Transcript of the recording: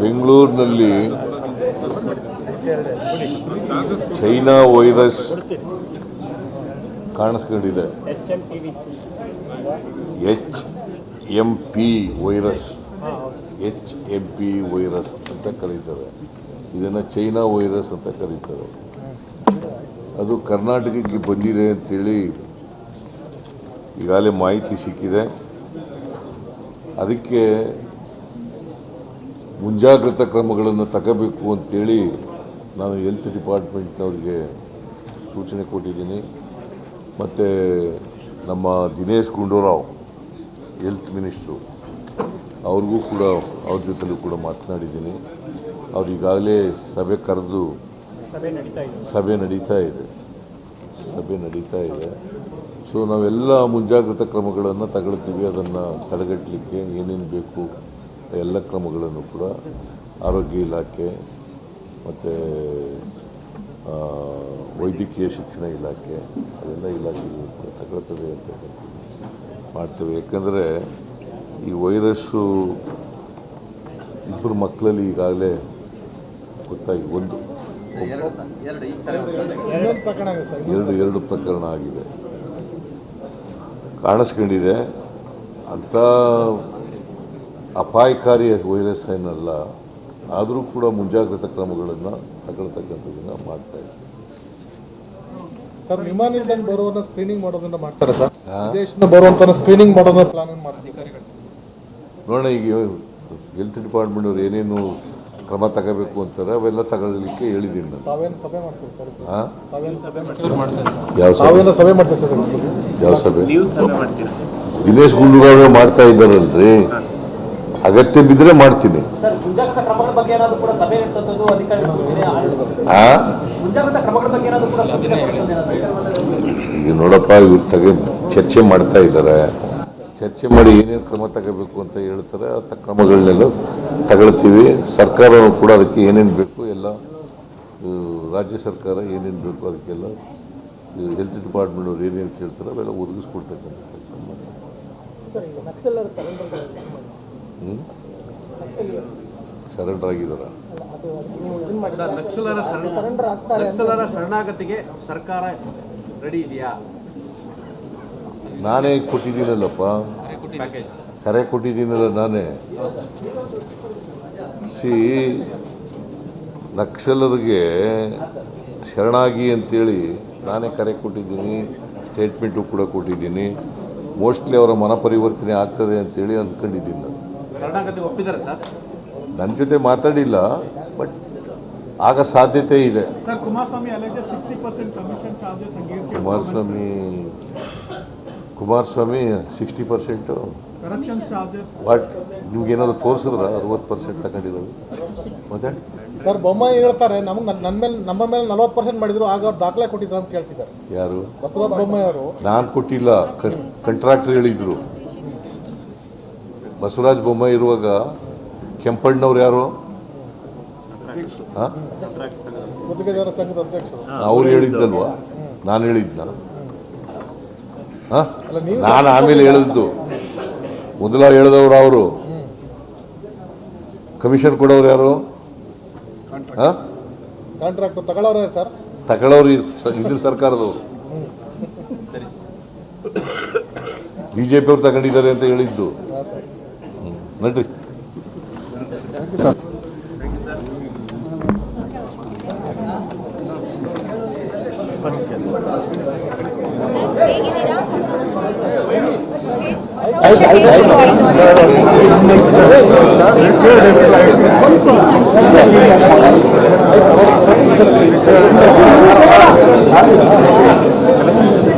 ಬೆಂಗಳೂರಿನಲ್ಲಿ China virus ಕಾಣಿಸ್ಕೊಂಡಿದೆ. HMP virus ಅಂತ ಕರೀತಾರೆ. ಇದನ್ನು ಚೈನಾ ವೈರಸ್ ಅಂತ ಕರೀತಾರೆ. ಅದು ಕರ್ನಾಟಕಕ್ಕೆ ಬಂದಿದೆ ಅಂತೇಳಿ ಈಗಾಗಲೇ ಮಾಹಿತಿ ಸಿಕ್ಕಿದೆ. ಅದಕ್ಕೆ ಮುಂಜಾಗ್ರತಾ ಕ್ರಮಗಳನ್ನು ತಗೋಬೇಕು ಅಂತೇಳಿ ನಾನು ಹೆಲ್ತ್ ಡಿಪಾರ್ಟ್ಮೆಂಟ್ನವ್ರಿಗೆ ಸೂಚನೆ ಕೊಟ್ಟಿದ್ದೀನಿ. ಮತ್ತು ನಮ್ಮ ದಿನೇಶ್ ಗುಂಡೂರಾವ್ ಹೆಲ್ತ್ ಮಿನಿಸ್ಟ್ರು ಅವ್ರಿಗೂ ಕೂಡ ಅವ್ರ ಜೊತೆಲೂ ಕೂಡ ಮಾತನಾಡಿದ್ದೀನಿ. ಅವ್ರು ಈಗಾಗಲೇ ಸಭೆ ಕರೆದು ಸಭೆ ನಡೀತಾ ಇದೆ. ಸೊ ನಾವೆಲ್ಲ ಮುಂಜಾಗ್ರತಾ ಕ್ರಮಗಳನ್ನು ತಗೊಳ್ತೀವಿ. ಅದನ್ನು ತಡೆಗಟ್ಟಲಿಕ್ಕೆ ಏನೇನು ಬೇಕು ಎಲ್ಲ ಕ್ರಮಗಳನ್ನು ಕೂಡ ಆರೋಗ್ಯ ಇಲಾಖೆ ಮತ್ತು ವೈದ್ಯಕೀಯ ಶಿಕ್ಷಣ ಇಲಾಖೆ ಅವೆಲ್ಲ ಇಲಾಖೆಗಳು ಕೂಡ ತಗೊಳ್ತದೆ ಅಂತ ಮಾಡ್ತೇವೆ. ಯಾಕಂದರೆ ಈ ವೈರಸ್ಸು ಇಬ್ಬರು ಮಕ್ಕಳಲ್ಲಿ ಈಗಾಗಲೇ ಗೊತ್ತಾಗಿ ಎರಡು ಪ್ರಕರಣ ಆಗಿದೆ, ಕಾಣಿಸ್ಕೊಂಡಿದೆ. ಅಂಥ ಅಪಾಯಕಾರಿ ವೈರಸ್ ಏನಲ್ಲ, ಆದರೂ ಕೂಡ ಮುಂಜಾಗ್ರತಾ ಕ್ರಮಗಳನ್ನು ತಗೊಳ್ತಕ್ಕಂಥದ್ದನ್ನು ಮಾಡ್ತಾ ಇದ್ದೀವಿ. ಸರ್, ವಿಮಾನ ನಿಲ್ದಾಣ ಬರುವನ್ನ ಸ್ಕ್ರೀನಿಂಗ್ ಮಾಡೋದನ್ನ ಮಾಡ್ತಾರೆ ಸರ್. ವಿದೇಶದಿಂದ ಬರುವಂತ ಸ್ಕ್ರೀನಿಂಗ್ ಮಾಡೋದನ್ನ ಪ್ಲಾನ್ ಮಾಡ್ತಾರೆ. ನೋಡೋಣ, ಈಗ ಹೆಲ್ತ್ ಡಿಪಾರ್ಟ್ಮೆಂಟ್ ಅವ್ರು ಏನೇನು ಕ್ರಮ ತಗೋಬೇಕು ಅಂತಾರೆ ಅವೆಲ್ಲ ತಗೊಳ್ಳಿಕ್ಕೆ ಹೇಳಿದ್ದೀನಿ ನಾನು. ಯಾವ ಸಭೆ? ದಿನೇಶ್ ಗುಂಡೂರಾವ್ ಮಾಡ್ತಾ ಇದ್ದಾರಲ್ರಿ, ಅಗತ್ಯ ಬಿದ್ದರೆ ಮಾಡ್ತೀನಿ. ಈಗ ನೋಡಪ್ಪ, ಇವ್ರು ಚರ್ಚೆ ಮಾಡ್ತಾ ಇದ್ದಾರೆ. ಚರ್ಚೆ ಮಾಡಿ ಏನೇನು ಕ್ರಮ ತಗೋಬೇಕು ಅಂತ ಹೇಳ್ತಾರೆ, ಆ ಕ್ರಮಗಳನ್ನೆಲ್ಲ ತಗೊಳ್ತೀವಿ. ಸರ್ಕಾರವೂ ಕೂಡ ಅದಕ್ಕೆ ಏನೇನು ಬೇಕು ಎಲ್ಲ, ರಾಜ್ಯ ಸರ್ಕಾರ ಏನೇನು ಬೇಕು ಅದಕ್ಕೆಲ್ಲ ಹೆಲ್ತ್ ಡಿಪಾರ್ಟ್ಮೆಂಟ್ ಅವ್ರು ಏನೇನು ಕೇಳ್ತಾರೆ ಅವೆಲ್ಲ ಒದಗಿಸ್ಕೊಡ್ತಕ್ಕಂಥ ಕೆಲಸ ಮಾಡಿ. ಸರೆಂಡರ್ ಆಗಿದಾರ? ನಕ್ಸಲರ ಶರಣಾಗತಿಗೆ ಸರ್ಕಾರ ರೆಡಿ ಇದೆಯಾ? ನಾನೇ ಕೊಟ್ಟಿದ್ದೀನಲ್ಲಪ್ಪ, ಕರೆ ಕೊಟ್ಟಿದ್ದೀನಲ್ಲ ನಾನೇ. ನಕ್ಸಲರಿಗೆ ಶರಣಾಗಿ ಅಂತೇಳಿ ನಾನೇ ಕರೆ ಕೊಟ್ಟಿದ್ದೀನಿ, ಸ್ಟೇಟ್ಮೆಂಟು ಕೂಡ ಕೊಟ್ಟಿದ್ದೀನಿ. ಮೋಸ್ಟ್ಲಿ ಅವರ ಮನ ಪರಿವರ್ತನೆ ಆಗ್ತದೆ ಅಂತೇಳಿ ಅಂದ್ಕೊಂಡಿದ್ದೀನಿ ನಾನು. ನನ್ನ ಜೊತೆ ಮಾತಾಡಿಲ್ಲ, ಬಟ್ ಆಗ ಸಾಧ್ಯತೆ ಇದೆ. ಕುಮಾರಸ್ವಾಮಿ 60% ಬಟ್ ನಿಮ್ಗೇನಾದ್ರು ತೋರಿಸಿದ್ರ 60% ತಗೊಂಡಿರೋದು? ಮತ್ತೆ ಸರ್, ಬೊಮ್ಮಾಯಿ ಹೇಳ್ತಾರೆ ನಮ್ಮ ಮೇಲೆ 40% ಮಾಡಿದ್ರು, ಆಗ ಅವ್ರು ದಾಖಲೆ ಕೊಟ್ಟಿದ್ರು ಅಂತ ಕೇಳ್ತಿದ್ದಾರೆ. ಯಾರು? ಬಸವರಾಜ ಬೊಮ್ಮಾಯಿ ಅವರು. ನಾನು ಕೊಟ್ಟಿಲ್ಲ, ಕಾಂಟ್ರಾಕ್ಟರ್ ಹೇಳಿದ್ರು. ಬಸವರಾಜ ಬೊಮ್ಮಾಯಿ ಇರುವಾಗ ಕೆಂಪಣ್ಣವ್ರು ಯಾರು? ಅವ್ರು ಹೇಳಿದ್ದಲ್ವಾ, ನಾನು ಹೇಳಿದ್ನ? ನಾನು ಆಮೇಲೆ ಹೇಳಿದ್ದು. ಮೊದಲ ಹೇಳಿದವರು ಅವರು. ಕಮಿಷನ್ ಕೊಡೋರು ಯಾರು? ತಗೊಳ್ಳೋರು ಇದ್ರ ಸರ್ಕಾರದವರು. ಬಿಜೆಪಿ ಅವ್ರು ತಗೊಂಡಿದ್ದಾರೆ ಅಂತ ಹೇಳಿದ್ದು. ನಡ್ರಿ.